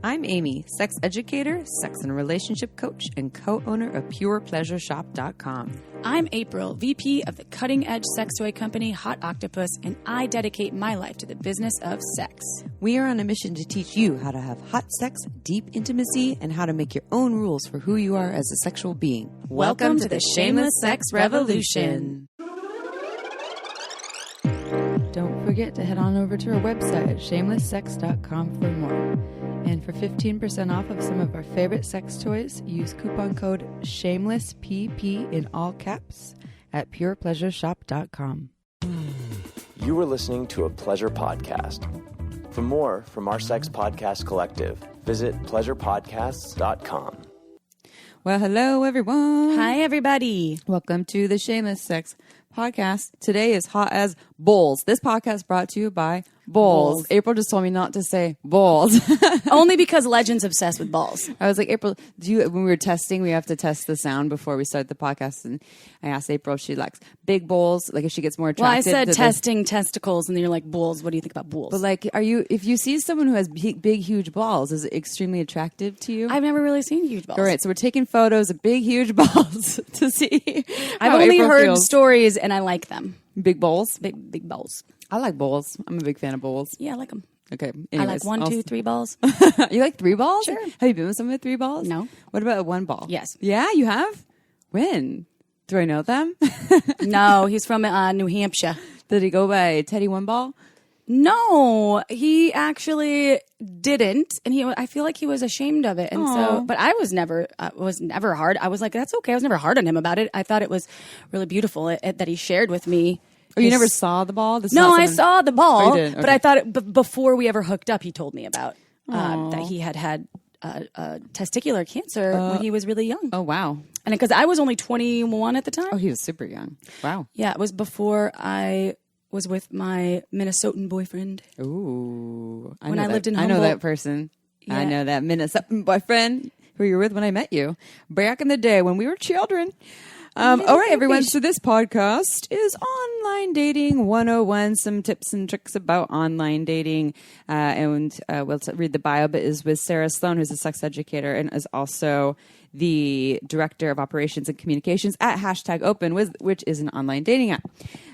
I'm Amy, sex educator, sex and relationship coach, and co-owner of PurePleasureShop.com. I'm April, VP of the cutting-edge sex toy company Hot Octopus, and I dedicate my life to the business of sex. We are on a mission to teach you how to have hot sex, deep intimacy, and how to make your own rules for who you are as a sexual being. Welcome to the Shameless Sex Revolution. Don't forget to head on over to our website at shamelesssex.com for more. And for 15% off of some of our favorite sex toys, use coupon code SHAMELESSPP in all caps at purepleasureshop.com. You are listening to a pleasure podcast. For more from our sex podcast collective, visit pleasurepodcasts.com. Well, hello, everyone. Hi, everybody. Welcome to the Shameless Sex podcast. Today is hot as bowls. This podcast brought to you by Bowls. April just told me not to say balls. Only because Legend's obsessed with balls. I was like, April, when we were testing, we have to test the sound before we start the podcast. And I asked April if she likes big bowls, like if she gets more attracted. Well, I said testing testicles, and then you're like, balls. What do you think about balls? But like, if you see someone who has big, huge balls, is it extremely attractive to you? I've never really seen huge balls. All right, so we're taking photos of big, huge balls to see. I've only heard stories, and I like them. Big bowls? Big balls. I like bowls. I'm a big fan of bowls. Yeah, I like them. Okay. Anyways, I like 1, 2, 3 balls. You like 3 balls? Sure. Have you been with someone with 3 balls? No. What about a 1 ball? Yes. Yeah, you have? When? Do I know them? No, he's from New Hampshire. Did he go by Teddy One Ball? No, he actually didn't, and I feel like he was ashamed of it, and so. But I was never hard. I was like, that's okay. I was never hard on him about it. I thought it was really beautiful that he shared with me. Oh, you never saw the ball? No, I saw the ball, did? Okay. but I thought before we ever hooked up, he told me about that he had testicular cancer when he was really young. Oh, wow. And because I was only 21 at the time. Oh, he was super young. Wow. Yeah, it was before I was with my Minnesotan boyfriend. Ooh. I lived in Humboldt. I know that person. Yeah. I know that Minnesotan boyfriend who you were with when I met you. Back in the day when we were children. All right, everyone. So this podcast is Online Dating 101, some tips and tricks about online dating. And we'll read the bio, but is with Sarah Sloane, who's a sex educator and is also the director of operations and communications at #Open, which is an online dating app.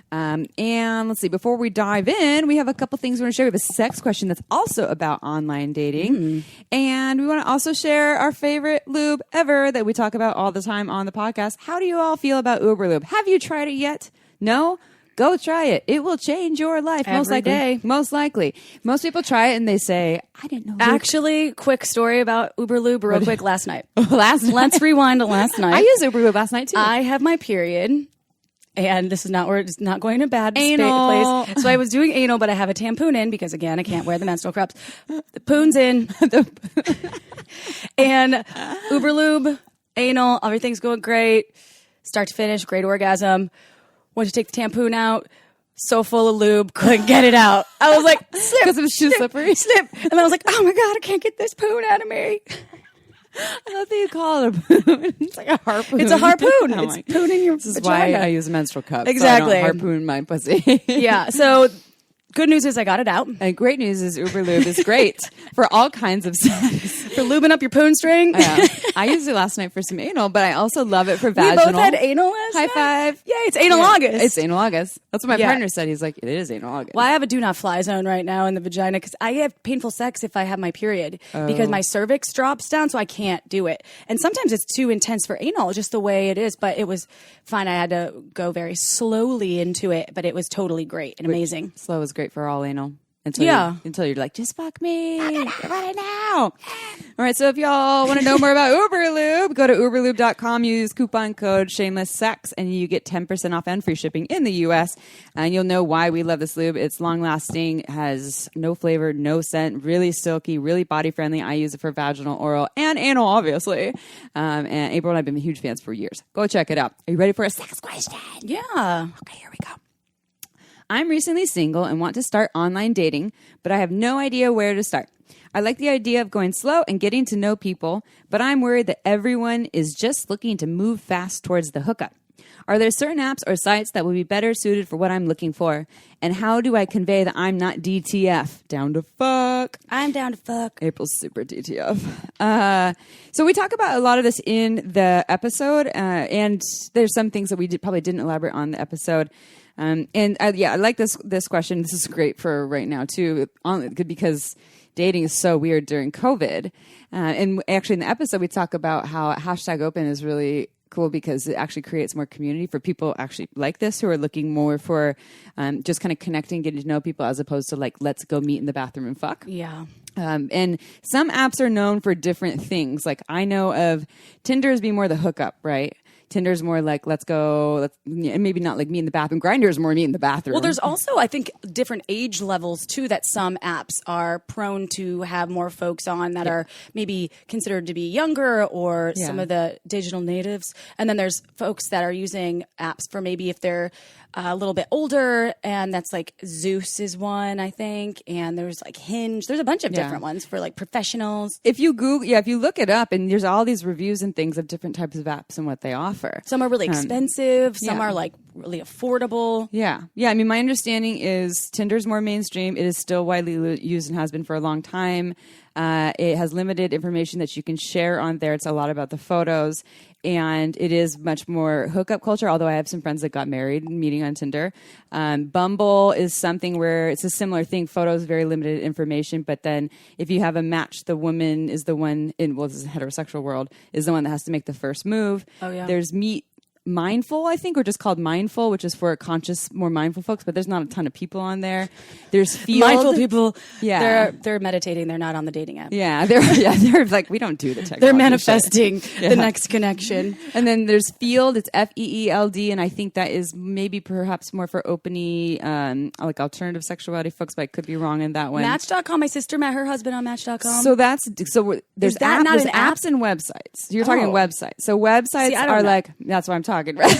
And let's see, before we dive in, we have a couple things we want to share. We have a sex question that's also about online dating. And we want to also share our favorite lube ever that we talk about all the time on the podcast. How do you all feel about Uber Lube? Have you tried it yet? No? Go try it. It will change your life. Every day. Most likely. Most people try it and they say, I didn't know. Actually, quick story about Uber Lube real quick last night. Let's rewind to last night. I used Uber Lube last night too. I have my period. And this is it's not going to bad anal place. So I was doing anal, but I have a tampon in because, again, I can't wear the menstrual cups. The poon's in. And Uber Lube, anal, everything's going great. Start to finish, great orgasm. Went to take the tampon out. So full of lube, couldn't get it out. I was like, slip. Because it was too slippery. Slip. And I was like, oh my God, I can't get this poon out of me. I love that you call it a poon. It's like a harpoon. It's a harpoon. Oh It's poon in your This is vagina. why I use a menstrual cup. Exactly. So I don't harpoon my pussy. Yeah. So good news is I got it out. And great news is Uber Lube is great for all kinds of sex. For lubing up your poon string. I used it last night for some anal, but I also love it for vaginal. We both had anal last High night. five. Yeah, it's analogous. It's analogous. That's what my Yeah. partner said. He's like, it is analogous. Well, I have a do not fly zone right now in the vagina because I have painful sex if I have my period because my cervix drops down, so I can't do it. And sometimes it's too intense for anal, just the way it is. But it was fine. I had to go very slowly into it, but it was totally great and amazing. Slow is great for all anal. Until you're like, just fuck me right now. All right, so if y'all want to know more about Uber Lube, go to uberlube.com, use coupon code Shameless Sex, and you get 10% off and free shipping in the U.S. And you'll know why we love this lube. It's long-lasting, has no flavor, no scent, really silky, really body-friendly. I use it for vaginal, oral, and anal, obviously. And April and I have been huge fans for years. Go check it out. Are you ready for a sex question? Yeah. Okay, here we go. I'm recently single and want to start online dating, but I have no idea where to start. I like the idea of going slow and getting to know people, but I'm worried that everyone is just looking to move fast towards the hookup. Are there certain apps or sites that would be better suited for what I'm looking for? And how do I convey that I'm not DTF? Down to fuck. I'm down to fuck. April's super DTF. So we talk about a lot of this in the episode, and there's some things that we probably didn't elaborate on in the episode. I like this question. This is great for right now too, because dating is so weird during COVID. And actually in the episode, we talk about how #open is really cool because it actually creates more community for people actually like this who are looking more for just kind of connecting, getting to know people as opposed to like, let's go meet in the bathroom and fuck. Yeah. And some apps are known for different things. Like I know of Tinder as being more the hookup, right? Tinder's more like, let's go, and maybe not like meet in the bathroom. Grindr's more meet in the bathroom. Well, there's also, I think, different age levels, too, that some apps are prone to have more folks on that are maybe considered to be younger or some of the digital natives. And then there's folks that are using apps for maybe if they're a little bit older, and that's like Zeus is one, I think, and there's like Hinge. There's a bunch of different ones for like professionals. If you Google, if you look it up, and there's all these reviews and things of different types of apps and what they offer. Some are really expensive. Some are like really affordable. Yeah. I mean, my understanding is Tinder's more mainstream. It is still widely used and has been for a long time. It has limited information that you can share on there. It's a lot about the photos, and it is much more hookup culture, although I have some friends that got married meeting on Tinder. Bumble is something where it's a similar thing. Photos, very limited information, but then if you have a match, the woman is the one in, well, this is a heterosexual world, is the one that has to make the first move. Oh, yeah. There's Meet Mindful, I think, or just called Mindful, which is for conscious, more mindful folks, but there's not a ton of people on there. There's Field. Mindful people. Yeah. They're meditating. They're not on the dating app. Yeah. They're like, we don't do the technology. They're manifesting the next connection. And then there's Field. It's FEELD. And I think that is maybe perhaps more for openly, like alternative sexuality folks, but I could be wrong in that one. Match.com. My sister met her husband on Match.com. So there's there's apps and websites. You're talking websites. So websites are like, that's what I'm talking. Right?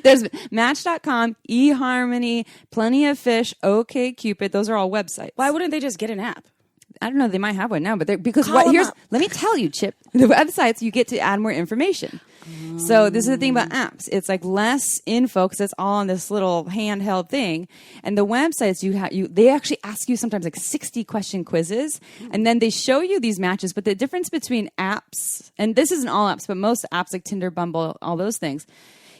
There's Match.com, eHarmony, Plenty of Fish, OkCupid. Those are all websites. Why wouldn't they just get an app? I don't know. They might have one now, but let me tell you, Chip. The websites you get to add more information. So this is the thing about apps. It's like less info because it's all on this little handheld thing. And the websites they actually ask you sometimes like 60-question quizzes, and then they show you these matches. But the difference between apps, and this isn't all apps, but most apps like Tinder, Bumble, all those things,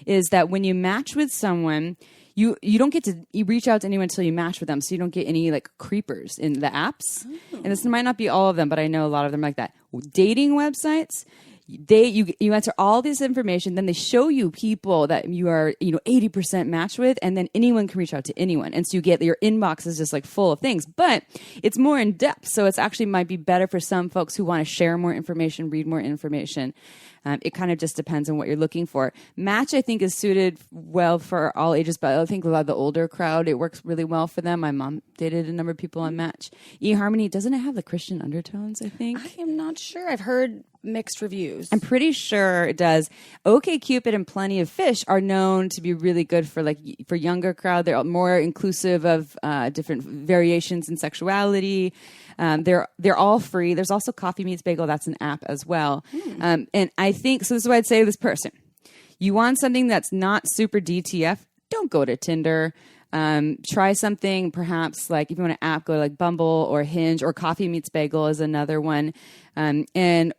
is that when you match with someone, you don't get to reach out to anyone until you match with them. So you don't get any like creepers in the apps. And this might not be all of them, but I know a lot of them like that. Dating websites, you answer all this information, then they show you people that you are 80% matched with, and then anyone can reach out to anyone, and so you get your inbox is just like full of things, but it's more in depth, so it's actually might be better for some folks who want to share more information, read more information. It kind of just depends on what you're looking for. Match, I think, is suited well for all ages, but I think a lot of the older crowd, it works really well for them. My mom dated a number of people on Match. eHarmony, doesn't it have the Christian undertones, I think? I am not sure. I've heard mixed reviews. I'm pretty sure it does. OkCupid and Plenty of Fish are known to be really good for younger crowd. They're more inclusive of different variations in sexuality. They're all free. There's also Coffee Meets Bagel. That's an app as well. And I think, so this is what I'd say to this person. You want something that's not super DTF, don't go to Tinder. Try something perhaps like if you want an app, go to like Bumble or Hinge, or Coffee Meets Bagel is another one. And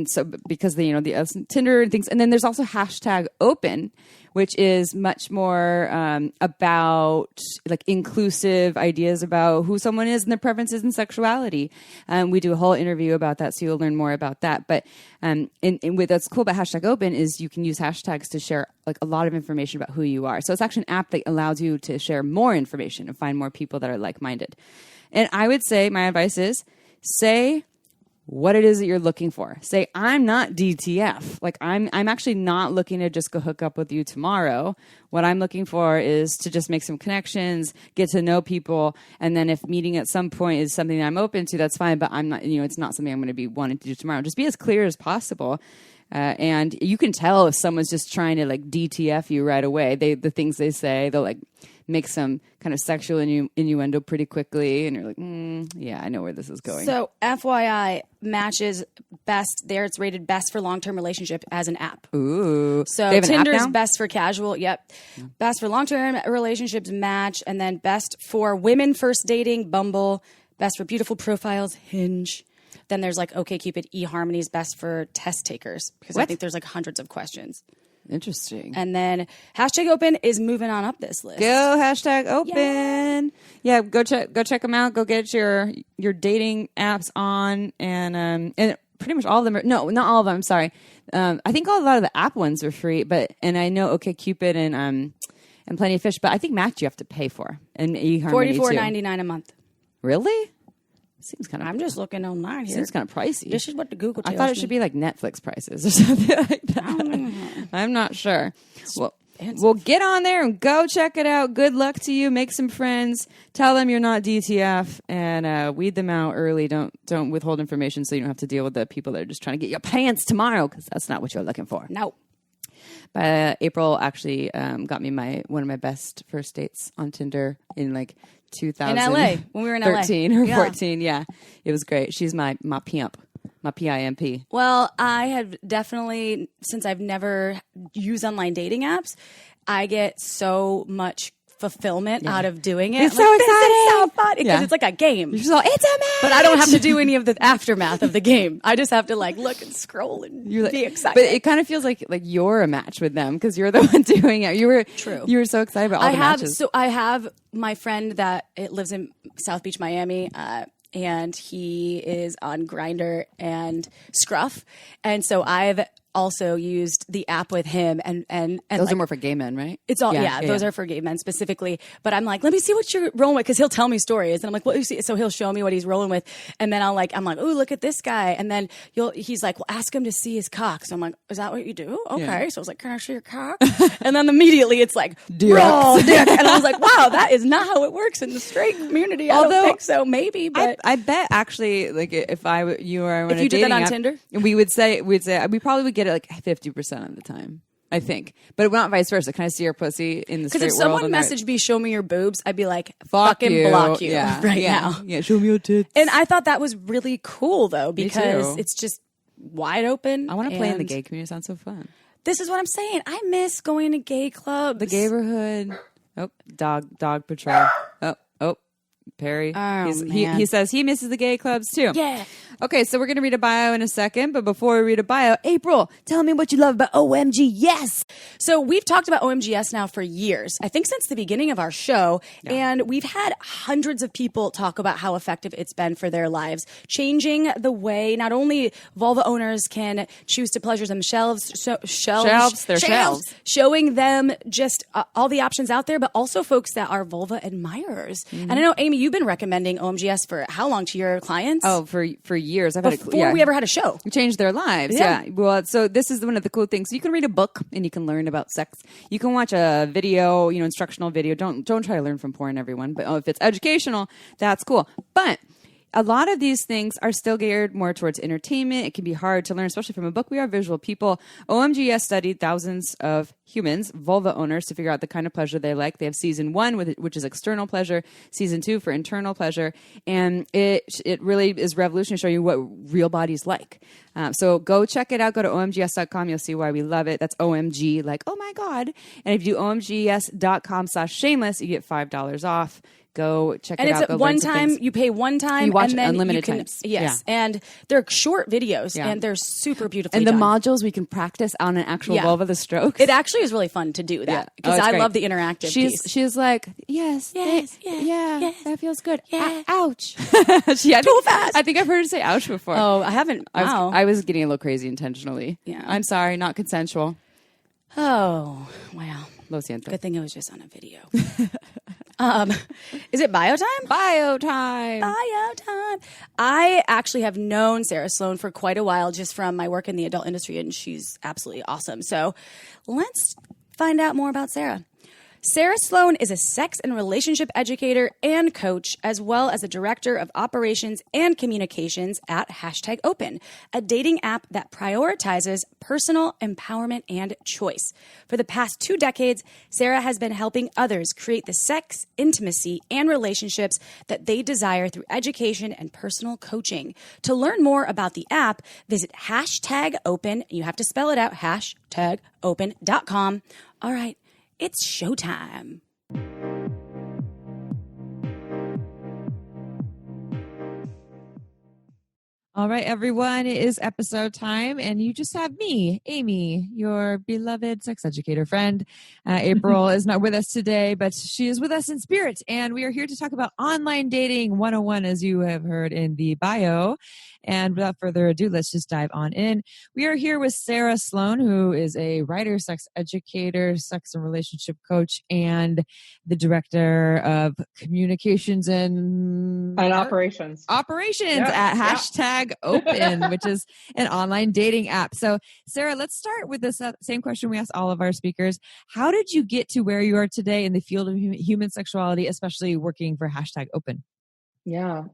so because the Tinder and things, and then there's also #open, which is much more about like inclusive ideas about who someone is and their preferences and sexuality. We do a whole interview about that, so you'll learn more about that. But what's cool about #open is you can use hashtags to share like a lot of information about who you are. So it's actually an app that allows you to share more information and find more people that are like-minded. And I would say my advice is say what it is that you're looking for. Say, I'm not DTF. Like I'm actually not looking to just go hook up with you tomorrow. What I'm looking for is to just make some connections, get to know people. And then if meeting at some point is something that I'm open to, that's fine. But I'm not, it's not something I'm going to be wanting to do tomorrow. Just be as clear as possible. And you can tell if someone's just trying to like DTF you right away. The things they say, they'll like make some kind of sexual innuendo pretty quickly, and you're like, yeah, I know where this is going. So, FYI, Matches best there. It's rated best for long-term relationship as an app. Ooh. So They have an app Tinder's now? best for casual. Yep. Best for long-term relationships, Match, and then best for women first dating, Bumble. Best for beautiful profiles, Hinge. Then there's like OkCupid, eHarmony's best for test takers because I What? think there's like hundreds of questions. Interesting. And then #open is moving on up this list. Go #open. Yeah, go check them out. Go get your dating apps on, and pretty much all of them are, no, not all of them. I'm sorry. I think a lot of the app ones are free, and I know OkCupid and Plenty of Fish, but I think Match you have to pay for, and eHarmony too. $44.99 a month. Really? Seems kind of. I'm just looking online here. Seems kind of pricey. This is what the Google tells I thought it me. should be like Netflix prices or something like that. I'm not sure. Well, get on there and go check it out. Good luck to you. Make some friends. Tell them you're not DTF, and weed them out early. Don't withhold information so you don't have to deal with the people that are just trying to get your pants tomorrow, because that's not what you're looking for. No. April actually got me one of my best first dates on Tinder in like 2000 In LA, when we were in LA. 13 or 14. Yeah, it was great. She's my pimp, my PIMP. Well, I have definitely, since I've never used online dating apps, I get so much fulfillment out of doing it. It's I'm so like, this exciting. is so fun because Yeah. it's like a game. She's all, it's a match. But I don't have to do any of the aftermath of the game. I just have to like look and scroll and You're like, be excited. But it kind of feels like you're a match with them because you're the one doing it. You were True. You were so excited about all the matches. I have my friend that lives in South Beach, Miami, and he is on Grindr and Scruff, and so I've also used the app with him, and Those like, are more for gay men, right? it's all those are for gay men specifically. But I'm like, let me see what you're rolling with, because he'll tell me stories, and I'm like, what do you see? So he'll show me what he's rolling with, and then I'm like, oh, look at this guy, and then he's like, well, ask him to see his cock. So I'm like, is that what you do? Okay. Yeah. So I was like, can I see your cock? And then immediately it's like, Dick. roll dick, and I was like, wow, that is not how it works in the straight community. I Although, don't think so. Maybe, but I bet actually, like if you were on If a you did that dating on app, Tinder? we probably would get it like 50% of the time, I think, but not vice versa. Can I see your pussy in the because straight if world? someone messaged me, show me your boobs, I'd be like, Fuck fucking you. block you Yeah. right Yeah. now. Yeah, show me your tits. And I thought that was really cool, though, too. because it's just wide open. I want to play in the and gay community. It sounds so fun. This is what I'm saying. I miss going to gay clubs. The gayborhood. Oh, dog patrol. Oh, Perry. Oh, He man. says he misses the gay clubs too. Yeah. Okay, so we're going to read a bio in a second, but before we read a bio, April, tell me what you love about OMG. Yes. So we've talked about OMGS now for years, I think since the beginning of our show, and we've had hundreds of people talk about how effective it's been for their lives, changing the way not only vulva owners can choose to pleasure themselves, shelves. showing them just all the options out there, but also folks that are vulva admirers. Mm-hmm. And I know, Amy, you've been recommending OMGS for how long to your clients? Oh, for years. I've had Before we ever had a show. Changed their lives. Yeah. Yeah. Well, so this is one of the cool things. So you can read a book and you can learn about sex. You can watch a video, instructional video. Don't try to learn from porn, everyone. But if it's educational, that's cool. But a lot of these things are still geared more towards entertainment. It can be hard to learn, especially from a book. We are visual people. OMGS studied thousands of humans, vulva owners, to figure out the kind of pleasure they like. They have season 1, which is external pleasure, season 2 for internal pleasure, and it really is revolutionary, showing you what real bodies like. So go check it out. Go to omgs.com. You'll see why we love it. That's OMG, like, oh my God. And if you do omgs.com/shameless, you get $5 off. Go check And it out. it's Go at learn one some time, things. you pay one time, You watch and then unlimited you can, times. Yes, Yeah. and they're short videos, Yeah. and they're super beautifully And the done. modules, we can practice on an actual Yeah. vulva, the strokes. It actually is really fun to do that because it's I great. love the interactive piece. She's like, yes, that feels good. Yeah. Ouch. Too fast. I think I've heard her say ouch before. Oh, I haven't. Wow. I was getting a little crazy intentionally. Yeah. I'm sorry, not consensual. Oh, wow. Lo siento. Good thing it was just on a video. Is it bio time? Bio time. Bio time. I actually have known Sarah Sloane for quite a while, just from my work in the adult industry, and she's absolutely awesome. So let's find out more about Sarah. Sarah Sloane is a sex and relationship educator and coach, as well as a director of operations and communications at #Open, a dating app that prioritizes personal empowerment and choice. For the past 2 decades, Sarah has been helping others create the sex, intimacy, and relationships that they desire through education and personal coaching. To learn more about the app, visit #Open. You have to spell it out, #open.com. All right. It's showtime. All right, everyone, it is episode time, and you just have me, Amy, your beloved sex educator friend. April is not with us today, but she is with us in spirit, and we are here to talk about online dating 101, as you have heard in the bio. And without further ado, let's just dive on in. We are here with Sarah Sloane, who is a writer, sex educator, sex and relationship coach, and the director of communications and operations at #Open, which is an online dating app. So, Sarah, let's start with this same question we asked all of our speakers. How did you get to where you are today in the field of human sexuality, especially working for #Open? Yeah.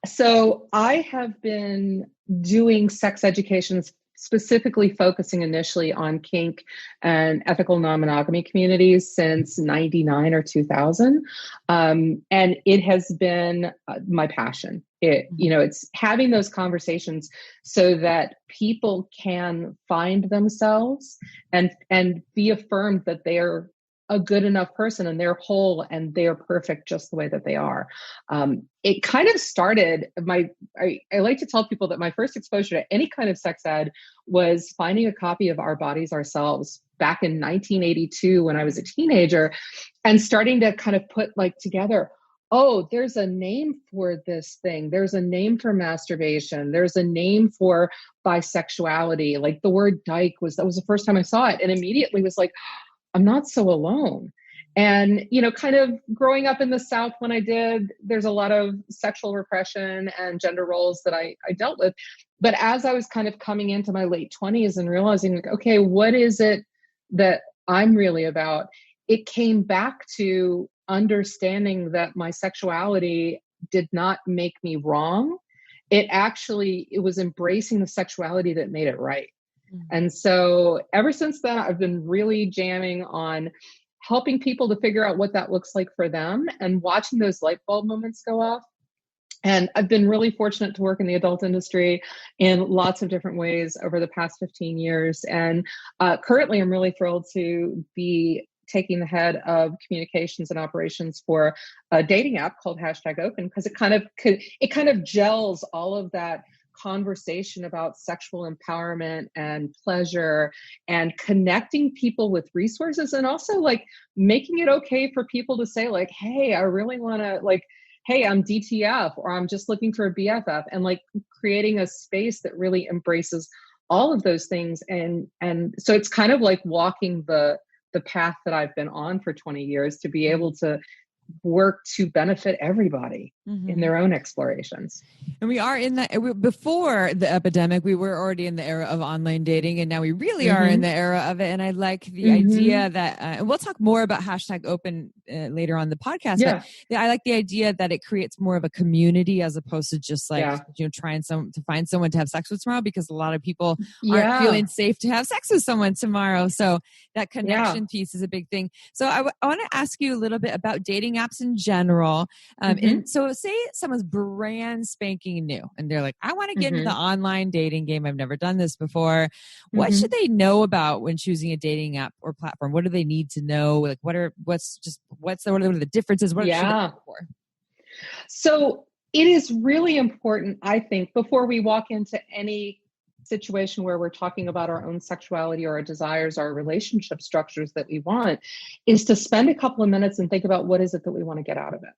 So I have been doing sex education, specifically focusing initially on kink and ethical non-monogamy communities since 99 or 2000. And it has been my passion. It's having those conversations so that people can find themselves and be affirmed that they're a good enough person and they're whole and they're perfect just the way that they are. It kind of started I like to tell people that my first exposure to any kind of sex ed was finding a copy of Our Bodies, Ourselves back in 1982 when I was a teenager, and starting to kind of put together, oh, there's a name for this thing. There's a name for masturbation. There's a name for bisexuality. Like the word dyke that was the first time I saw it, and immediately was like, I'm not so alone. And, kind of growing up in the South when I did, there's a lot of sexual repression and gender roles that I dealt with. But as I was kind of coming into my late 20s and realizing, okay, what is it that I'm really about? It came back to understanding that my sexuality did not make me wrong. It was embracing the sexuality that made it right. And so ever since then, I've been really jamming on helping people to figure out what that looks like for them and watching those light bulb moments go off. And I've been really fortunate to work in the adult industry in lots of different ways over the past 15 years. And currently, I'm really thrilled to be taking the head of communications and operations for a dating app called #Open, because it kind of gels all of that conversation about sexual empowerment and pleasure and connecting people with resources, and also making it okay for people to say hey, I really want to hey, I'm DTF, or I'm just looking for a BFF, and creating a space that really embraces all of those things. And so it's kind of like walking the path that I've been on for 20 years to be able to work to benefit everybody in their own explorations. And we are before the epidemic, we were already in the era of online dating, and now we really are in the era of it. And I like the idea that, and we'll talk more about #Open later on the podcast, but I like the idea that it creates more of a community as opposed to just trying to find someone to have sex with tomorrow, because a lot of people aren't feeling safe to have sex with someone tomorrow. So that connection piece is a big thing. So I want to ask you a little bit about dating apps in general. And so say someone's brand spanking new and they're like, I want to get into the online dating game. I've never done this before. What should they know about when choosing a dating app or platform? What do they need to know? What are the differences? What should they look for? So it is really important, I think, before we walk into any situation where we're talking about our own sexuality or our desires, our relationship structures that we want, is to spend a couple of minutes and think about what is it that we want to get out of it.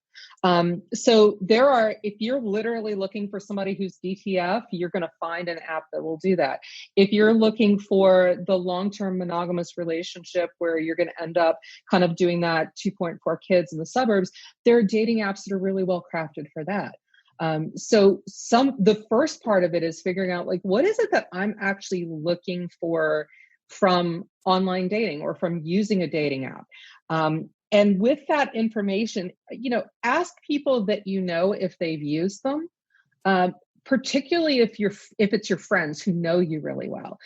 So if you're literally looking for somebody who's DTF, you're going to find an app that will do that. If you're looking for the long-term monogamous relationship where you're going to end up kind of doing that 2.4 kids in the suburbs, there are dating apps that are really well crafted for that. The first part of it is figuring out what is it that I'm actually looking for from online dating or from using a dating app. And with that information, ask people that if they've used them. Particularly if it's your friends who know you really well,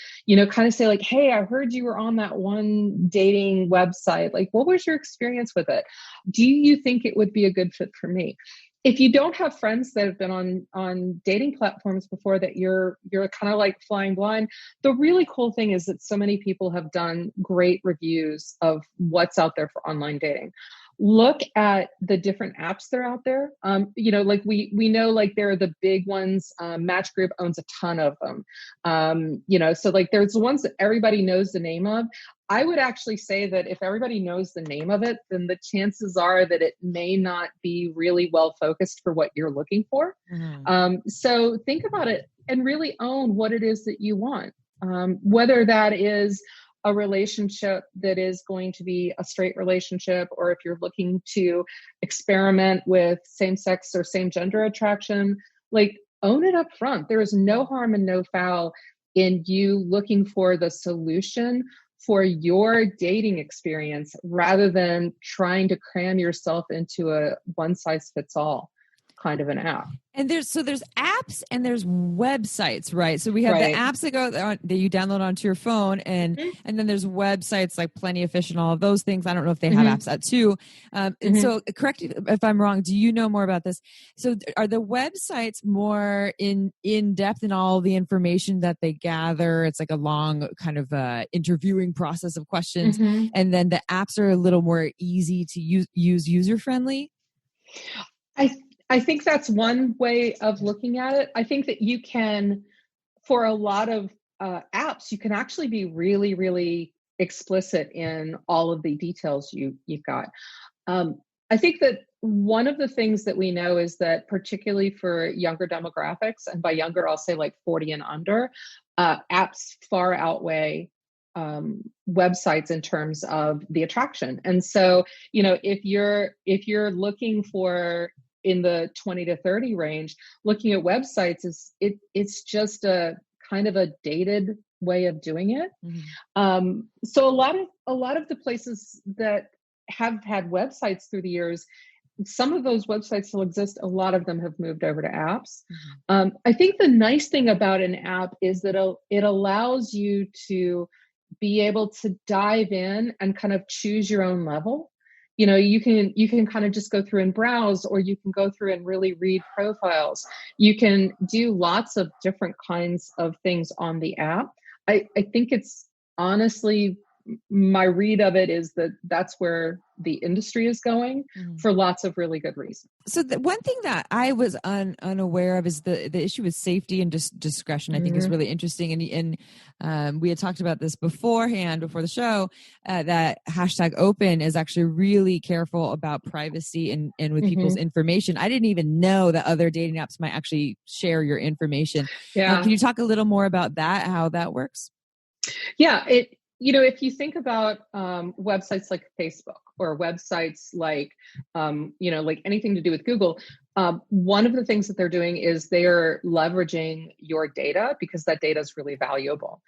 kind of say like, hey, I heard you were on that one dating website. Like, what was your experience with it? Do you think it would be a good fit for me? If you don't have friends that have been on dating platforms before, that you're kind of like flying blind, the really cool thing is that so many people have done great reviews of what's out there for online dating. Look at the different apps that are out there. Like we know, like there are the big ones. Match Group owns a ton of them. So like there's the ones that everybody knows the name of. I would actually say that if everybody knows the name of it, then the chances are that it may not be really well focused for what you're looking for. So think about it and really own what it is that you want. Whether that is a relationship that is going to be a straight relationship, or if you're looking to experiment with same-sex or same-gender attraction, like own it up front. There is no harm and no foul in you looking for the solution for your dating experience rather than trying to cram yourself into a one-size-fits-all kind of an app. And there's apps and there's websites, right? So we have the apps that you download onto your phone, and then there's websites like Plenty of Fish and all of those things. I don't know if they have apps out too. And so correct me if I'm wrong. Do you know more about this? So are the websites more in depth in all the information that they gather? It's like a long kind of interviewing process of questions, and then the apps are a little more easy to use user friendly. I think that's one way of looking at it. I think that you can, for a lot of apps, you can actually be really, really explicit in all of the details you've got. I think that one of the things that we know is that particularly for younger demographics, and by younger, I'll say like 40 and under, apps far outweigh websites in terms of the attraction. And so, if you're looking for in the 20 to 30 range, looking at websites it's just a kind of a dated way of doing it. So a lot of the places that have had websites through the years, some of those websites still exist. A lot of them have moved over to apps. I think the nice thing about an app is that it allows you to be able to dive in and kind of choose your own level. You can kind of just go through and browse, or you can go through and really read profiles. You can do lots of different kinds of things on the app. I think it's honestly, my read of it is that that's where the industry is going for lots of really good reasons. So the one thing that I was unaware of is the issue with safety and discretion. I think is really interesting. And we had talked about this before the show, that #open is actually really careful about privacy and with people's information. I didn't even know that other dating apps might actually share your information. Can you talk a little more about that, how that works? Yeah, if you think about websites like Facebook or websites like, like anything to do with Google, one of the things that they're doing is they're leveraging your data because that data is really valuable.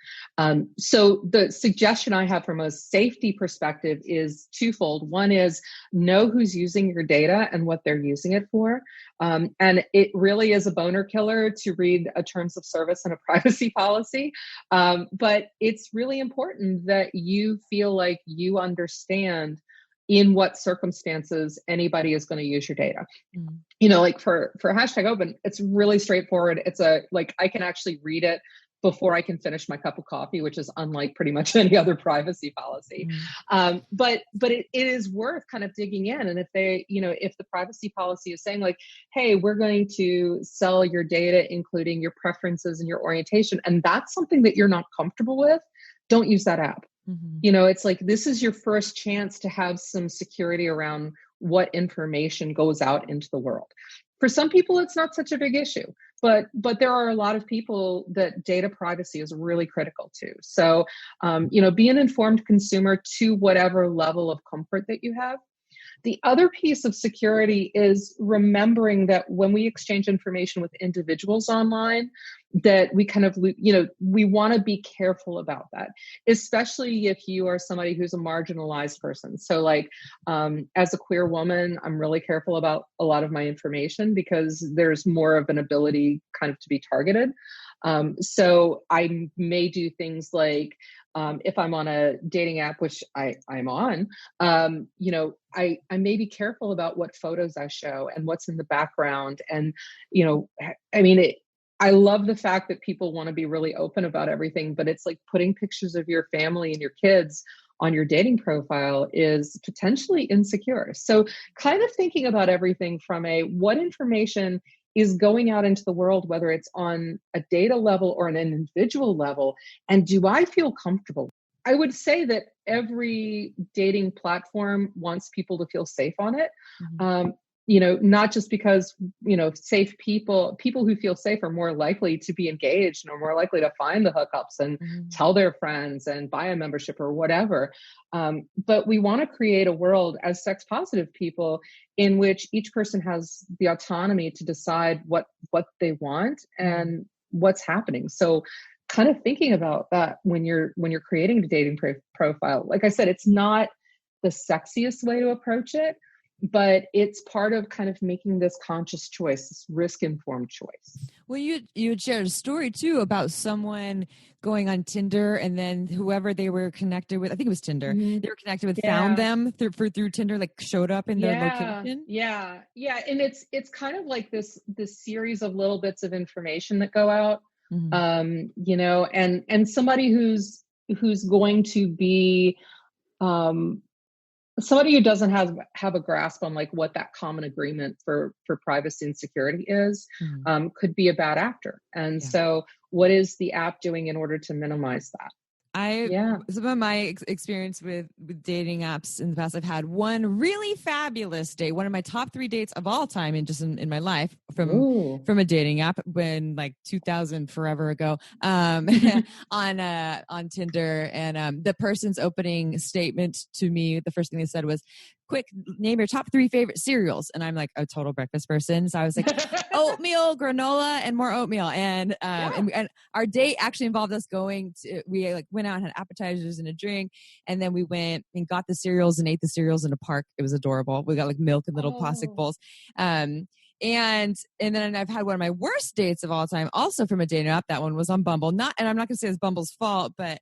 So the suggestion I have from a safety perspective is twofold. One is know who's using your data and what they're using it for. And it really is a boner killer to read a terms of service and a privacy policy. But it's really important that you feel like you understand in what circumstances anybody is going to use your data. Like for #open, it's really straightforward. It's I can actually read it before I can finish my cup of coffee, which is unlike pretty much any other privacy policy. But it is worth kind of digging in. And if if the privacy policy is saying like, hey, we're going to sell your data, including your preferences and your orientation, and that's something that you're not comfortable with, don't use that app. It's like, this is your first chance to have some security around what information goes out into the world. For some people, it's not such a big issue, but there are a lot of people that data privacy is really critical to. So, be an informed consumer to whatever level of comfort that you have. The other piece of security is remembering that when we exchange information with individuals online, that we kind of, we want to be careful about that, especially if you are somebody who's a marginalized person. So like, as a queer woman, I'm really careful about a lot of my information because there's more of an ability kind of to be targeted. So I may do things like, if I'm on a dating app, which I'm on, I may be careful about what photos I show and what's in the background. And, I love the fact that people want to be really open about everything, but it's like putting pictures of your family and your kids on your dating profile is potentially insecure. So kind of thinking about everything from what information is going out into the world, whether it's on a data level or an individual level, and do I feel comfortable? I would say that every dating platform wants people to feel safe on it. Mm-hmm. Not just because, safe people who feel safe are more likely to be engaged and are more likely to find the hookups and tell their friends and buy a membership or whatever. But we want to create a world as sex positive people in which each person has the autonomy to decide what they want and what's happening. So kind of thinking about that when you're creating a dating profile. Like I said, it's not the sexiest way to approach it, but it's part of kind of making this conscious choice, this risk-informed choice. Well, you had shared a story too about someone going on Tinder, and then whoever they were connected with, I think it was Tinder, they were connected with, found them through Tinder, like showed up in their location. Yeah. And it's kind of like this series of little bits of information that go out, and somebody who's going to be, somebody who doesn't have a grasp on like what that common agreement for privacy and security is, could be a bad actor. And so what is the app doing in order to minimize that? Some of my experience with dating apps in the past, I've had one really fabulous date, one of my top 3 dates of all time in my life from a dating app when like 2000 forever ago, on Tinder. And the person's opening statement to me, the first thing they said was, "Quick, name your top 3 favorite cereals." And I'm like a total breakfast person. So I was like, oatmeal, granola, and more oatmeal. And our date actually involved us we like went out and had appetizers and a drink. And then we went and got the cereals and ate the cereals in a park. It was adorable. We got like milk in little plastic bowls. And then I've had one of my worst dates of all time, also from a dating app. That one was on Bumble. And I'm not going to say it's Bumble's fault, but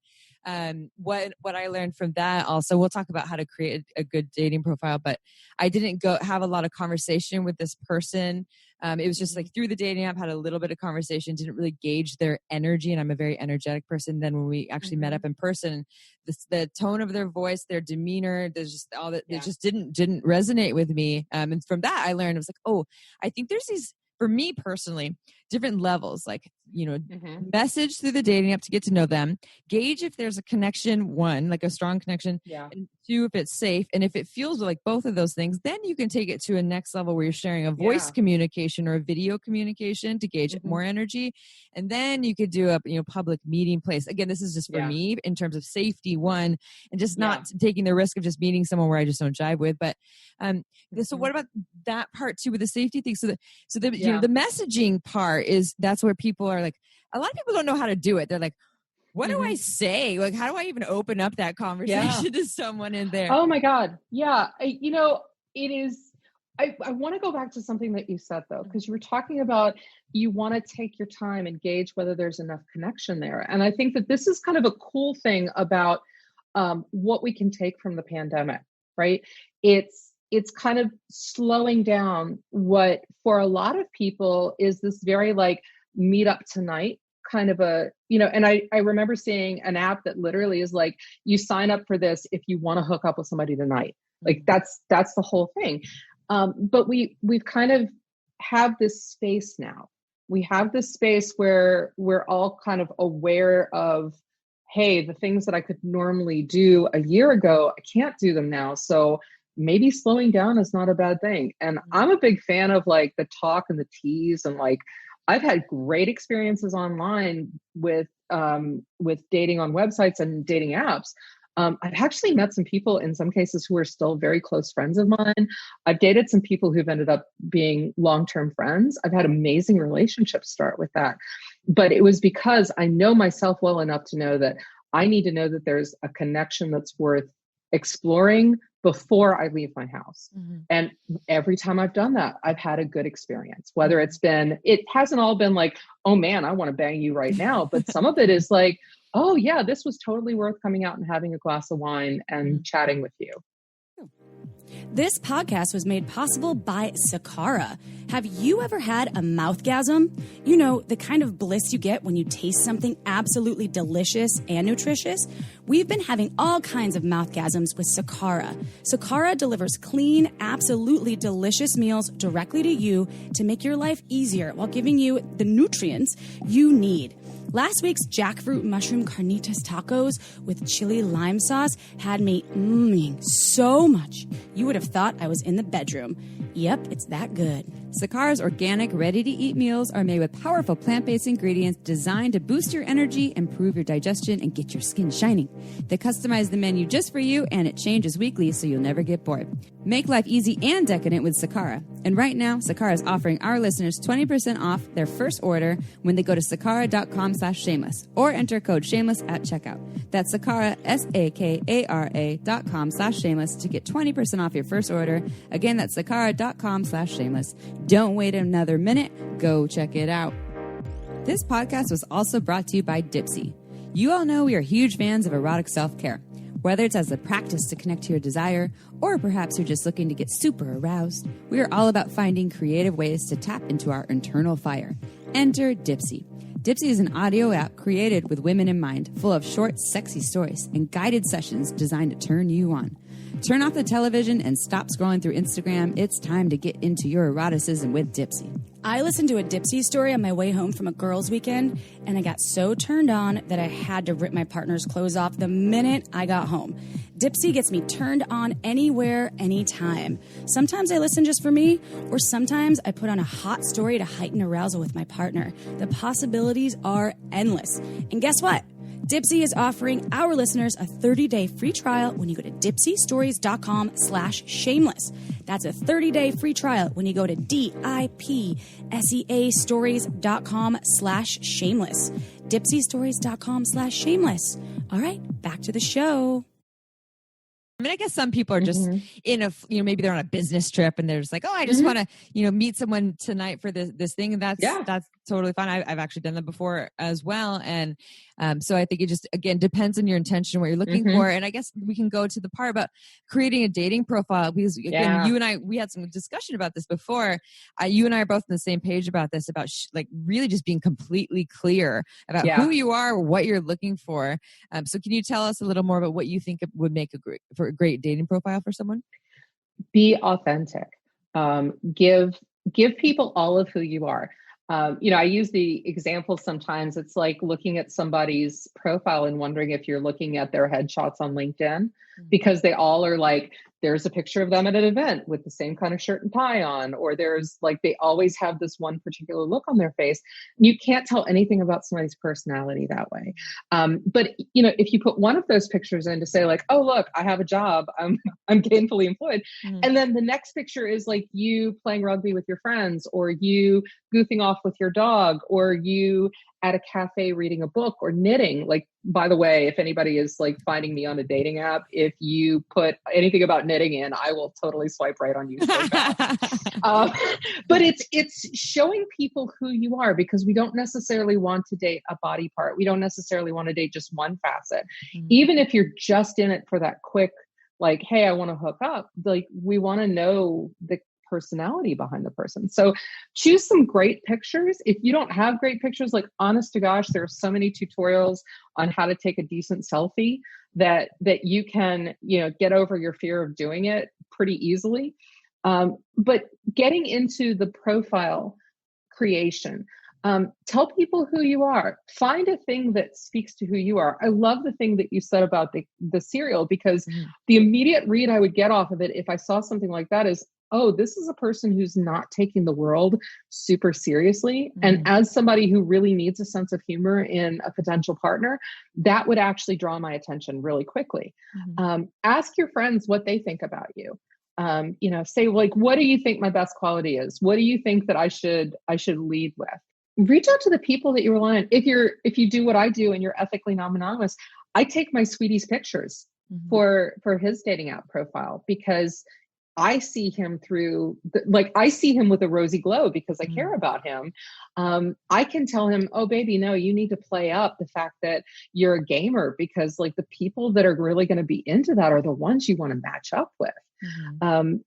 what I learned from that also, we'll talk about how to create a good dating profile, but I didn't go have a lot of conversation with this person. It was just like through the dating app, had a little bit of conversation, didn't really gauge their energy. And I'm a very energetic person. Then when we actually met up in person, the tone of their voice, their demeanor, there's just all that, it just didn't resonate with me. And from that I learned, I was like, I think there's these, for me personally, different levels, like, message through the dating app to get to know them, gauge if there's a connection, one, like a strong connection, and 2, if it's safe. And if it feels like both of those things, then you can take it to a next level where you're sharing a voice communication or a video communication to gauge more energy. And then you could do a public meeting place. Again, this is just for me in terms of safety, one, and just not taking the risk of just meeting someone where I just don't jive with. But so what about that part too with the safety thing? So the messaging part that's where people are like, a lot of people don't know how to do it. They're like, what do I say? Like, how do I even open up that conversation to someone in there? Oh my God. Yeah. It is, I want to go back to something that you said though, because you were talking about, you want to take your time and gauge whether there's enough connection there. And I think that this is kind of a cool thing about what we can take from the pandemic, right? It's kind of slowing down what for a lot of people is this very like meet up tonight kind of a, and I remember seeing an app that literally is like, you sign up for this if you want to hook up with somebody tonight. Like that's the whole thing. But we've kind of have this space now. We have this space where we're all kind of aware of, hey, the things that I could normally do a year ago, I can't do them now. So maybe slowing down is not a bad thing. And I'm a big fan of like the talk and the tease, and like I've had great experiences online with dating on websites and dating apps. I've actually met some people in some cases who are still very close friends of mine. I've dated some people who've ended up being long-term friends. I've had amazing relationships start with that. But it was because I know myself well enough to know that I need to know that there's a connection that's worth exploring before I leave my house. Mm-hmm. And every time I've done that, I've had a good experience, whether it hasn't all been like, oh man, I want to bang you right now. But some of it is like, oh yeah, this was totally worth coming out and having a glass of wine and chatting with you. This podcast was made possible by Sakara. Have you ever had a mouthgasm? You know, the kind of bliss you get when you taste something absolutely delicious and nutritious? We've been having all kinds of mouthgasms with Sakara. Sakara delivers clean, absolutely delicious meals directly to you to make your life easier while giving you the nutrients you need. Last week's jackfruit mushroom carnitas tacos with chili lime sauce had me so much. You would have thought I was in the bedroom. Yep, it's that good. Sakara's organic, ready-to-eat meals are made with powerful plant-based ingredients designed to boost your energy, improve your digestion, and get your skin shining. They customize the menu just for you, and it changes weekly so you'll never get bored. Make life easy and decadent with Sakara. And right now, Sakara is offering our listeners 20% off their first order when they go to sakara.com/shameless or enter code shameless at checkout. That's Sakara, SAKARA.com/shameless to get 20% off your first order. Again, that's sakara.com/shameless. Don't wait another minute. Go check it out. This podcast was also brought to you by Dipsy. You all know we are huge fans of erotic self-care. Whether it's as a practice to connect to your desire, or perhaps you're just looking to get super aroused, we are all about finding creative ways to tap into our internal fire. Enter Dipsy. Dipsy is an audio app created with women in mind, full of short, sexy stories and guided sessions designed to turn you on. Turn off the television and stop scrolling through Instagram. It's time to get into your eroticism with Dipsy. I listened to a Dipsy story on my way home from a girls' weekend, and I got so turned on that I had to rip my partner's clothes off the minute I got home. Dipsy gets me turned on anywhere, anytime. Sometimes I listen just for me, or sometimes I put on a hot story to heighten arousal with my partner. The possibilities are endless. And guess what? Dipsy is offering our listeners a 30-day free trial when you go to dipsystories.com/shameless. That's a 30-day free trial when you go to dipseastories.com/shameless. dipsystories.com/shameless. All right, back to the show. I mean, I guess some people are just in a, maybe they're on a business trip and they're just like, oh, I just want to, meet someone tonight for this thing. And that's totally fine. I've actually done that before as well. And so I think it just, again, depends on your intention, what you're looking for. And I guess we can go to the part about creating a dating profile, because again, you and I, we had some discussion about this before. You and I are both on the same page about this, about like really just being completely clear about who you are, what you're looking for. So can you tell us a little more about what you think would make a great dating profile for someone? Be authentic. Give people all of who you are. I use the example sometimes. It's like looking at somebody's profile and wondering if you're looking at their headshots on LinkedIn, because they all are like, there's a picture of them at an event with the same kind of shirt and tie on, or there's like, they always have this one particular look on their face. You can't tell anything about somebody's personality that way. But if you put one of those pictures in to say like, oh, look, I have a job, I'm gainfully employed. And then the next picture is like you playing rugby with your friends, or you goofing off with your dog, or you at a cafe reading a book or knitting. Like, by the way, if anybody is like finding me on a dating app, if you put anything about knitting in, I will totally swipe right on you. But it's showing people who you are, because we don't necessarily want to date a body part. We don't necessarily want to date just one facet. Even if you're just in it for that quick, like, hey, I want to hook up. Like, we want to know the personality behind the person. So choose some great pictures. If you don't have great pictures, like, honest to gosh, there are so many tutorials on how to take a decent selfie that you can, get over your fear of doing it pretty easily. But getting into the profile creation, tell people who you are. Find a thing that speaks to who you are. I love the thing that you said about the cereal, because the immediate read I would get off of it if I saw something like that is, oh, this is a person who's not taking the world super seriously. And as somebody who really needs a sense of humor in a potential partner, that would actually draw my attention really quickly. Ask your friends what they think about you. Say like, what do you think my best quality is? What do you think that I should lead with? reach out to the people that you rely on. If you do what I do and you're ethically non-monogamous, I take my sweetie's pictures for his dating app profile, because I see him I see him with a rosy glow because I care about him. I can tell him, oh baby, no, you need to play up the fact that you're a gamer, because like the people that are really going to be into that are the ones you want to match up with. And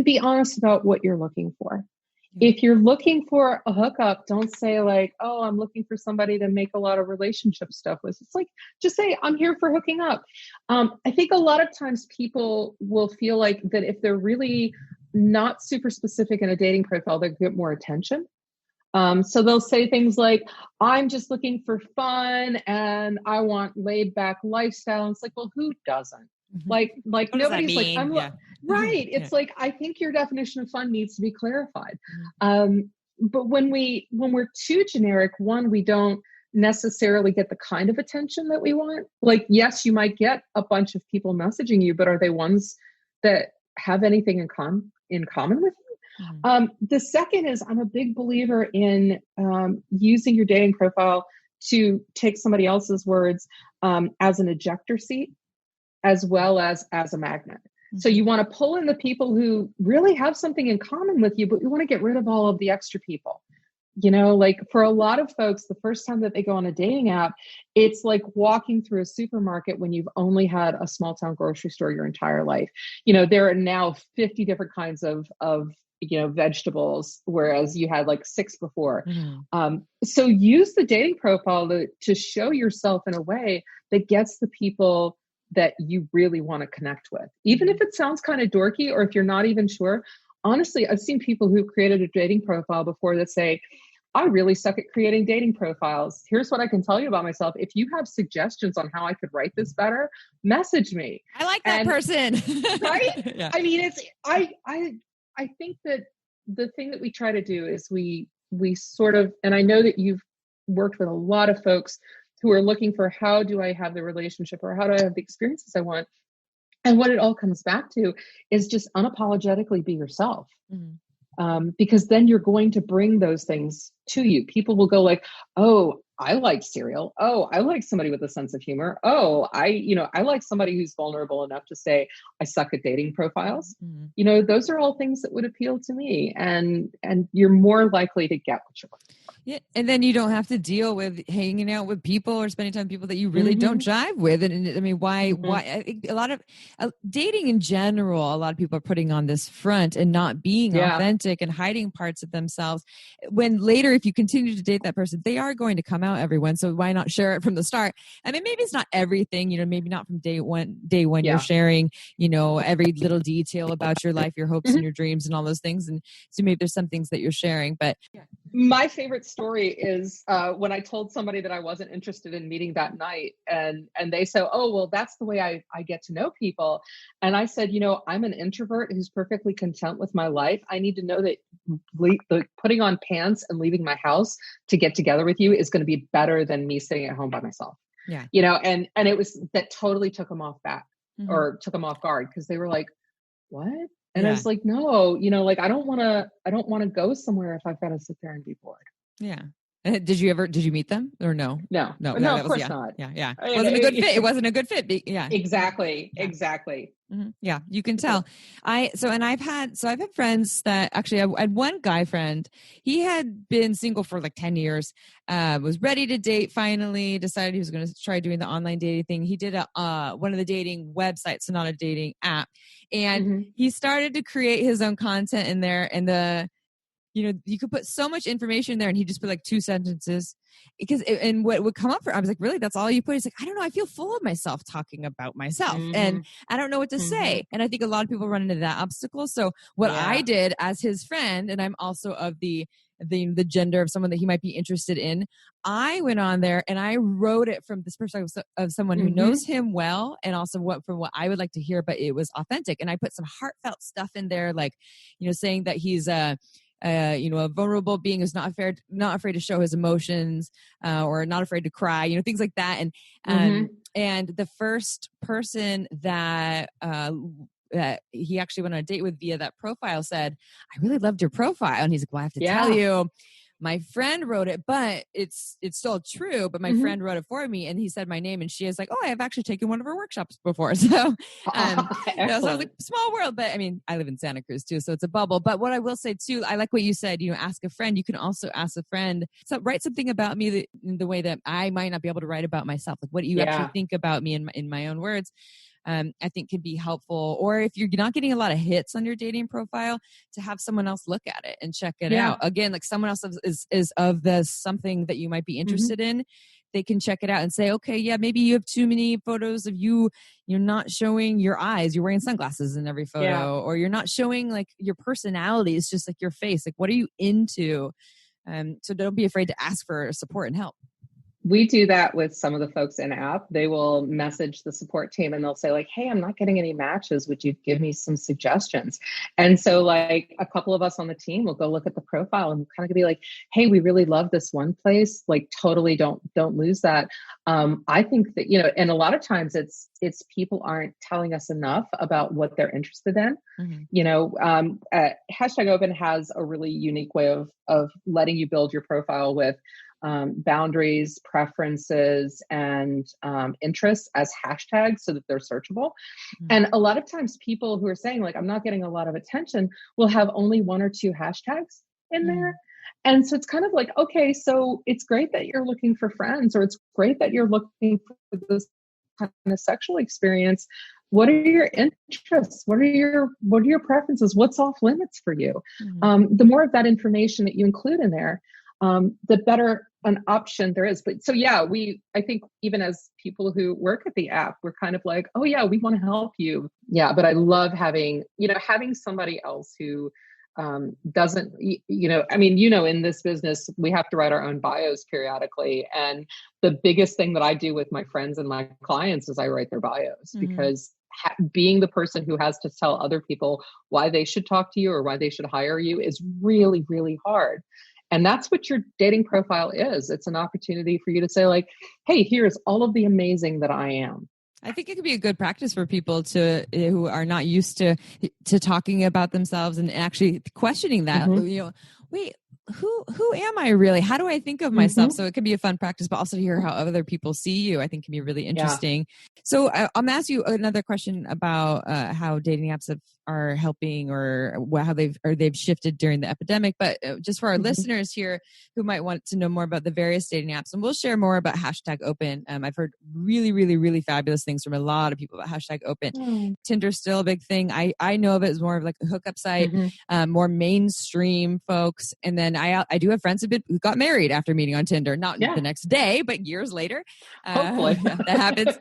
be honest about what you're looking for. If you're looking for a hookup, don't say like, oh, I'm looking for somebody to make a lot of relationship stuff with. It's like, just say, I'm here for hooking up. I think a lot of times people will feel like that if they're really not super specific in a dating profile, they get more attention. So they'll say things like, I'm just looking for fun and I want laid back lifestyle. And it's like, well, who doesn't? Like nobody's like, right. It's like, I think your definition of fun needs to be clarified. But when we're too generic, one, we don't necessarily get the kind of attention that we want. Like, yes, you might get a bunch of people messaging you, but are they ones that have anything in common with you? The second is, I'm a big believer in using your dating profile to take somebody else's words as an ejector seat, as well as a magnet. So you want to pull in the people who really have something in common with you, but you want to get rid of all of the extra people. Like for a lot of folks, the first time that they go on a dating app, it's like walking through a supermarket when you've only had a small town grocery store your entire life. There are now 50 different kinds of vegetables, whereas you had like 6 before. So use the dating profile to show yourself in a way that gets the people that you really want to connect with, even if it sounds kind of dorky, or if you're not even sure. Honestly, I've seen people who created a dating profile before that say, I really suck at creating dating profiles. Here's what I can tell you about myself. If you have suggestions on how I could write this better, message me. I like that person. Right? Yeah. I mean, I think that the thing that we try to do is we sort of, and I know that you've worked with a lot of folks who are looking for, how do I have the relationship, or how do I have the experiences I want? And what it all comes back to is just unapologetically be yourself. Because then you're going to bring those things to you. People will go like, oh, I like cereal. Oh, I like somebody with a sense of humor. Oh, I like somebody who's vulnerable enough to say, I suck at dating profiles. Those are all things that would appeal to me, and you're more likely to get what you're looking for. Yeah, and then you don't have to deal with hanging out with people or spending time with people that you really don't jive with. And I mean, why? I think a lot of dating in general, a lot of people are putting on this front and not being authentic and hiding parts of themselves. When later, if you continue to date that person, they are going to come out, everyone. So why not share it from the start? I mean, maybe it's not everything, maybe not from day one you're sharing, every little detail about your life, your hopes and your dreams and all those things. And so maybe there's some things that you're sharing, but my favorite story is when I told somebody that I wasn't interested in meeting that night, and they said, oh, well, that's the way I get to know people. And I said, I'm an introvert who's perfectly content with my life. I need to know that putting on pants and leaving my house to get together with you is going to be better than me sitting at home by myself. Yeah. And it was, that totally took them off back or took them off guard, because they were like, what? And I was like, no, I don't want to go somewhere if I've got to sit there and be bored. Yeah. Did you meet them or no? No, of course not. Yeah. It wasn't a good fit. It wasn't a good fit. Yeah. Exactly. Yeah, you can tell. I've had friends that actually, I had one guy friend. He had been single for like 10 years, was ready to date. Finally decided he was going to try doing the online dating thing. He did one of the dating websites, so not a dating app. And he started to create his own content in there, and you could put so much information there, and he just put like 2 sentences, and what would come up I was like, really, that's all you put? He's like, I don't know. I feel full of myself talking about myself, and I don't know what to say. And I think a lot of people run into that obstacle. So what I did as his friend, and I'm also of the gender of someone that he might be interested in, I went on there and I wrote it from this perspective of someone who knows him well, and also from what I would like to hear, but it was authentic. And I put some heartfelt stuff in there, like, saying that he's a vulnerable being who's not afraid to show his emotions, or not afraid to cry, things like that. And the first person that he actually went on a date with via that profile said, I really loved your profile. And he's like, well, I have to tell you, my friend wrote it, but it's still true. But my friend wrote it for me, and he said my name, and she is like, oh, I have actually taken one of her workshops before. So, so I was like, small world. But I mean, I live in Santa Cruz too, so it's a bubble. But what I will say too, I like what you said. Ask a friend. You can also ask a friend. So write something about me in the way that I might not be able to write about myself. Like what you actually think about me in my own words. I think can be helpful. Or if you're not getting a lot of hits on your dating profile, to have someone else look at it and check it out. Again, like someone else is of the something that you might be interested in. They can check it out and say, okay, yeah, maybe you have too many photos of you're not showing your eyes. You're wearing sunglasses in every photo, or you're not showing like your personality. It's just like your face. Like, what are you into? So don't be afraid to ask for support and help. We do that with some of the folks in app. They will message the support team and they'll say like, hey, I'm not getting any matches. Would you give me some suggestions? And so like a couple of us on the team will go look at the profile and kind of be like, hey, we really love this one place. Like totally don't lose that. I think that, and a lot of times it's people aren't telling us enough about what they're interested in. Hashtag Open has a really unique way of letting you build your profile with boundaries, preferences, and interests as hashtags so that they're searchable. And a lot of times people who are saying like, I'm not getting a lot of attention will have only one or two hashtags in there. And so it's kind of like, okay, so it's great that you're looking for friends, or it's great that you're looking for this kind of sexual experience. What are your interests? What are your preferences? What's off limits for you? The more of that information that you include in there, the better an option there is. But so, I think even as people who work at the app, we're kind of like, oh yeah, we want to help you. Yeah. But I love having somebody else who, doesn't, in this business, we have to write our own bios periodically. And the biggest thing that I do with my friends and my clients is I write their bios because being the person who has to tell other people why they should talk to you or why they should hire you is really, really hard. And that's what your dating profile is. It's an opportunity for you to say like, hey, here's all of the amazing that I am. I think it could be a good practice for people who are not used to talking about themselves and actually questioning that. Wait, who am I really? How do I think of myself? So it can be a fun practice, but also to hear how other people see you, I think can be really interesting. So I'm going to ask you another question about how dating apps are helping or how they've shifted during the epidemic. But just for our listeners here who might want to know more about the various dating apps, and we'll share more about hashtag Open. I've heard really, really, really fabulous things from a lot of people about hashtag Open. Tinder's still a big thing. I know of it as more of like a hookup site, more mainstream folks. And then I do have friends who got married after meeting on Tinder, not the next day, but years later. Hopefully. That happens.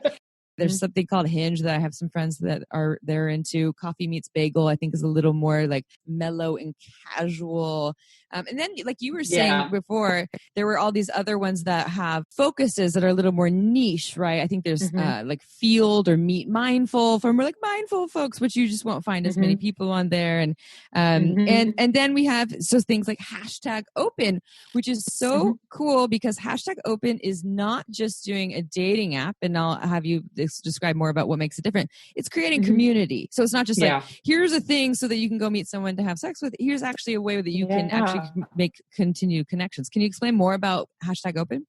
There's something called Hinge that I have some friends that they're into. Coffee Meets Bagel, I think, is a little more like mellow and casual. And then, like you were saying before, there were all these other ones that have focuses that are a little more niche, right? I think there's like Field or Meet Mindful for more like mindful folks, which you just won't find as many people on there. And then we have things like hashtag Open, which is so cool because hashtag Open is not just doing a dating app, and I'll have you describe more about what makes it different. It's creating community. So it's not just like, here's a thing so that you can go meet someone to have sex with. Here's actually a way that you can actually make continued connections. Can you explain more about hashtag Open?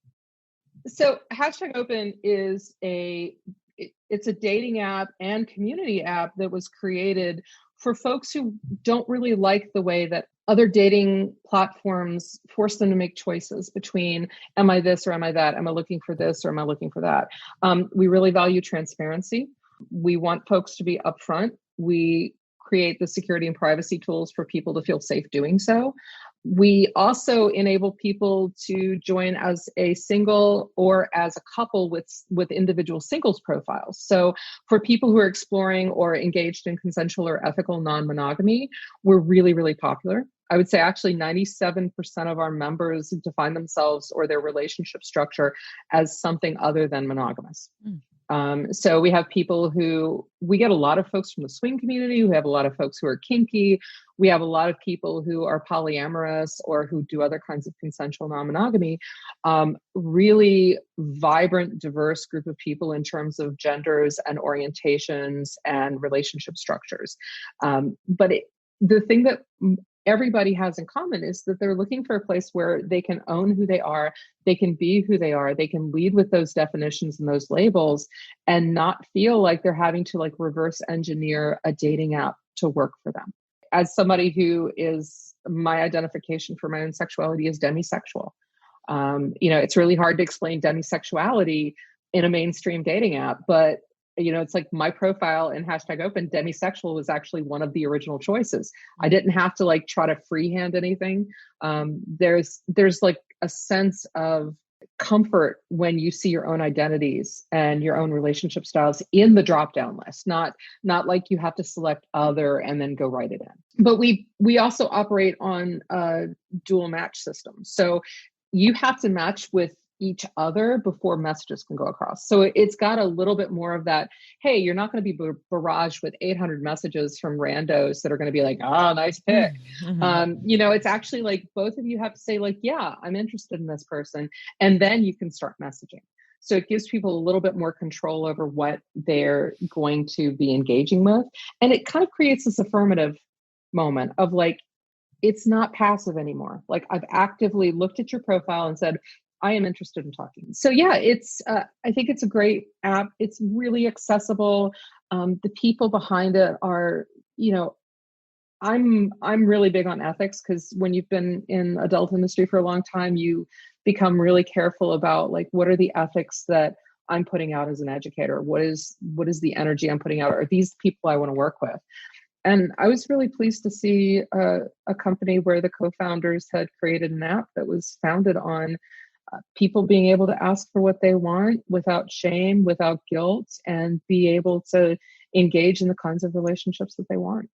So hashtag Open is it's a dating app and community app that was created for folks who don't really like the way that other dating platforms force them to make choices between, am I this or am I that? Am I looking for this or am I looking for that? We really value transparency. We want folks to be upfront. We create the security and privacy tools for people to feel safe doing so. We also enable people to join as a single or as a couple with individual singles profiles. So for people who are exploring or engaged in consensual or ethical non-monogamy, we're really, really popular. I would say actually 97% of our members define themselves or their relationship structure as something other than monogamous. So we have people we get a lot of folks from the swing community. We have a lot of folks who are kinky. We have a lot of people who are polyamorous or who do other kinds of consensual non-monogamy. Really vibrant, diverse group of people in terms of genders and orientations and relationship structures. But the thing that everybody has in common is that they're looking for a place where they can own who they are, they can be who they are, they can lead with those definitions and those labels, and not feel like they're having to like reverse engineer a dating app to work for them. As somebody who is, my identification for my own sexuality is demisexual. It's really hard to explain demisexuality in a mainstream dating app, but it's like my profile in #open, demisexual was actually one of the original choices. I didn't have to like try to freehand anything. There's like a sense of comfort when you see your own identities and your own relationship styles in the drop-down list, not like you have to select other and then go write it in. But we also operate on a dual match system. So you have to match with each other before messages can go across. So it's got a little bit more of that, hey, you're not going to be barraged with 800 messages from randos that are going to be like, oh, nice pick. Mm-hmm. It's actually like both of you have to say like, yeah, I'm interested in this person. And then you can start messaging. So it gives people a little bit more control over what they're going to be engaging with. And it kind of creates this affirmative moment of like, it's not passive anymore. Like I've actively looked at your profile and said, I am interested in talking. So yeah, it's, I think it's a great app. It's really accessible. The people behind it are, I'm really big on ethics, because when you've been in adult industry for a long time, you become really careful about like, what are the ethics that I'm putting out as an educator? What is the energy I'm putting out? Are these people I want to work with? And I was really pleased to see a company where the co-founders had created an app that was founded on people being able to ask for what they want without shame, without guilt, and be able to engage in the kinds of relationships that they want.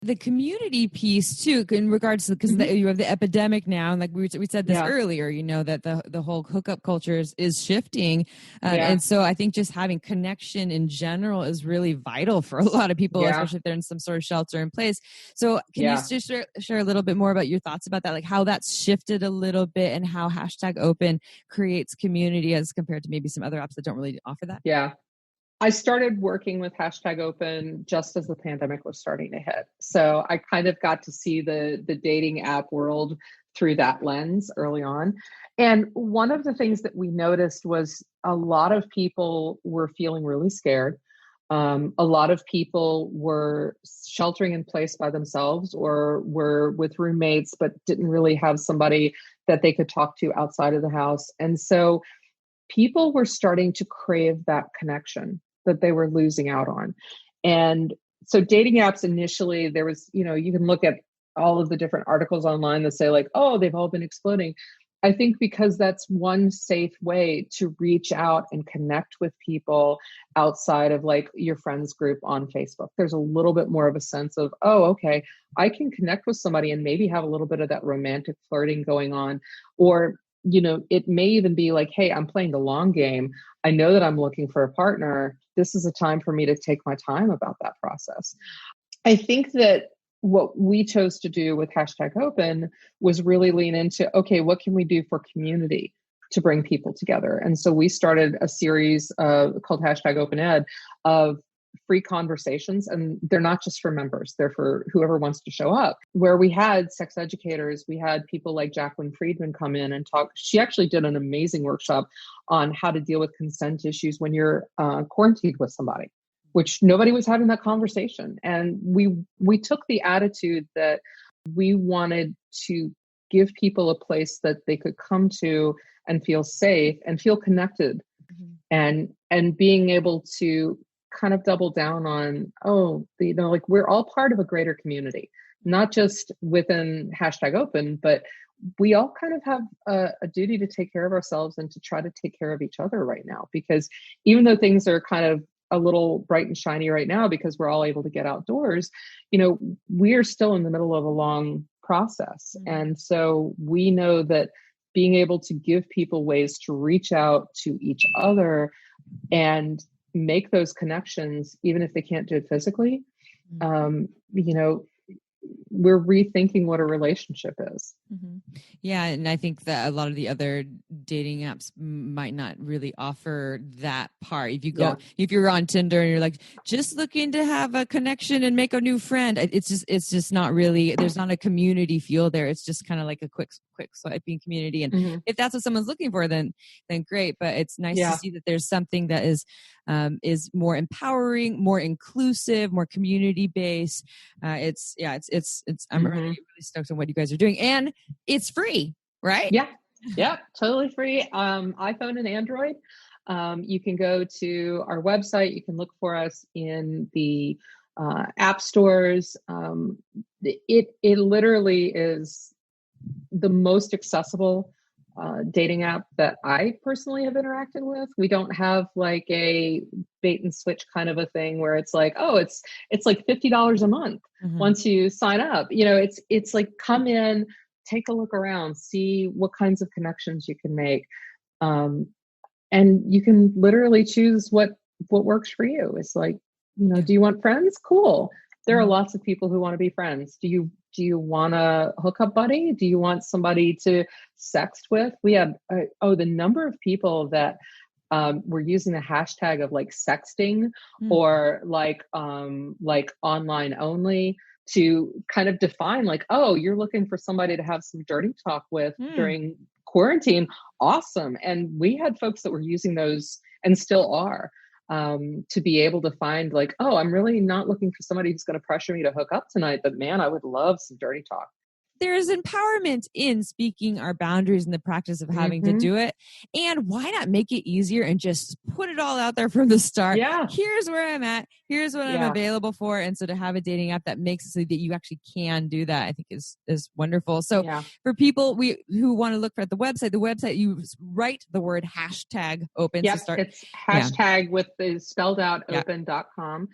The community piece too, in regards to, because you have the epidemic now, and like we said this earlier, that the whole hookup culture is shifting, and so I think just having connection in general is really vital for a lot of people, especially if they're in some sort of shelter in place. So can you just share a little bit more about your thoughts about that, like how that's shifted a little bit and how #open creates community as compared to maybe some other apps that don't really offer that? Yeah. I started working with #open just as the pandemic was starting to hit. So I kind of got to see the dating app world through that lens early on. And one of the things that we noticed was a lot of people were feeling really scared. A lot of people were sheltering in place by themselves or were with roommates, but didn't really have somebody that they could talk to outside of the house. And so people were starting to crave that connection that they were losing out on. And so dating apps initially, there was, you can look at all of the different articles online that say like, oh, they've all been exploding. I think because that's one safe way to reach out and connect with people outside of like your friends group on Facebook. There's a little bit more of a sense of, oh, okay, I can connect with somebody and maybe have a little bit of that romantic flirting going on. Or it may even be like, hey, I'm playing the long game. I know that I'm looking for a partner. This is a time for me to take my time about that process. I think that what we chose to do with #open was really lean into, okay, what can we do for community to bring people together? And so we started a series called #opened of free conversations, and they're not just for members, they're for whoever wants to show up, where we had sex educators, we had people like Jacqueline Friedman come in and talk. She actually did an amazing workshop on how to deal with consent issues when you're quarantined with somebody, which nobody was having that conversation. And we took the attitude that we wanted to give people a place that they could come to and feel safe and feel connected, and being able to kind of double down on, like we're all part of a greater community, not just within #open, but we all kind of have a duty to take care of ourselves and to try to take care of each other right now. Because even though things are kind of a little bright and shiny right now because we're all able to get outdoors, we're still in the middle of a long process. And so we know that being able to give people ways to reach out to each other and make those connections, even if they can't do it physically, we're rethinking what a relationship is. Mm-hmm. Yeah. And I think that a lot of the other dating apps might not really offer that part. If you're on Tinder and you're like, just looking to have a connection and make a new friend, it's just not really, there's not a community feel there. It's just kind of like a quick swiping community. And if that's what someone's looking for, then great. But it's nice to see that there's something that is more empowering, more inclusive, more community based. I'm really stoked on what you guys are doing, and it's free, right? Yeah, totally free. iPhone and Android. You can go to our website. You can look for us in the app stores. It literally is the most accessible dating app that I personally have interacted with. We don't have like a bait and switch kind of a thing where it's like, oh, it's like $50 a month once you sign up. It's like, come in, take a look around, see what kinds of connections you can make. And you can literally choose what works for you. It's like, do you want friends? Cool. There are lots of people who want to be friends. Do you want a hookup buddy? Do you want somebody to sext with? We have, the number of people that were using the hashtag of like sexting or like online only to kind of define like, oh, you're looking for somebody to have some dirty talk with during quarantine. Awesome. And we had folks that were using those and still are. To be able to find like, oh, I'm really not looking for somebody who's going to pressure me to hook up tonight, but man, I would love some dirty talk. There's empowerment in speaking our boundaries in the practice of having to do it. And why not make it easier and just put it all out there from the start? Yeah. Here's where I'm at. Here's what I'm available for. And so to have a dating app that makes it so that you actually can do that, I think is wonderful. So for people who want to look for the website, you write the word hashtag open. Yes, it's hashtag with the spelled out open.com.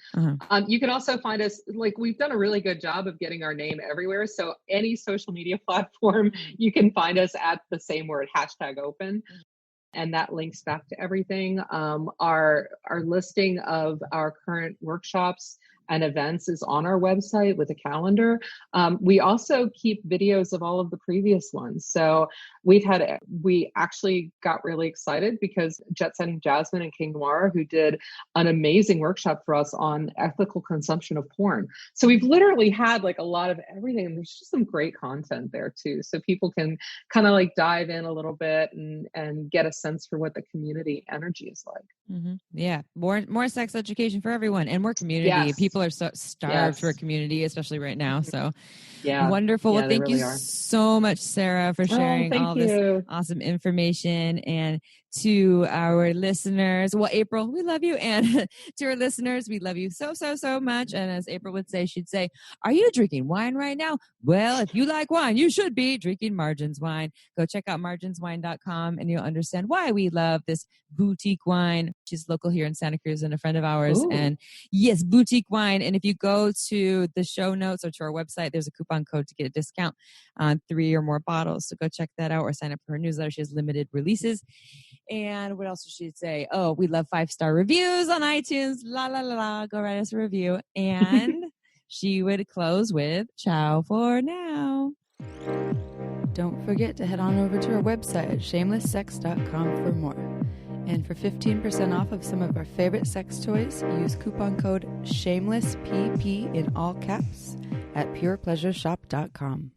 You can also find us, like we've done a really good job of getting our name everywhere. So any social media platform, you can find us at the same word, hashtag open. And that links back to everything. Our listing of our current workshops and events is on our website with a calendar. We also keep videos of all of the previous ones. So we actually got really excited because Jet Setting Jasmine and King Noir, who did an amazing workshop for us on ethical consumption of porn. So we've literally had like a lot of everything. And there's just some great content there too. So people can kind of like dive in a little bit and get a sense for what the community energy is like. Yeah. More sex education for everyone and more community. People are so starved for a community, especially right now. So wonderful. Well, thank you so much, Sarah, for sharing all this awesome information. And to our listeners, well, April, we love you. And to our listeners, we love you so, so, so much. And as April would say, she'd say, are you drinking wine right now? Well, if you like wine, you should be drinking Margins wine. Go check out marginswine.com and you'll understand why we love this boutique wine. She's local here in Santa Cruz and a friend of ours. Ooh. And yes, boutique wine. And if you go to the show notes or to our website, there's a coupon code to get a discount on 3 or more bottles. So go check that out or sign up for her newsletter. She has limited releases. And what else did she say? Oh, we love 5-star reviews on iTunes. La, la, la, la. Go write us a review. And she would close with, ciao for now. Don't forget to head on over to our website at shamelesssex.com for more. And for 15% off of some of our favorite sex toys, use coupon code SHAMELESSPP in all caps at purepleasureshop.com.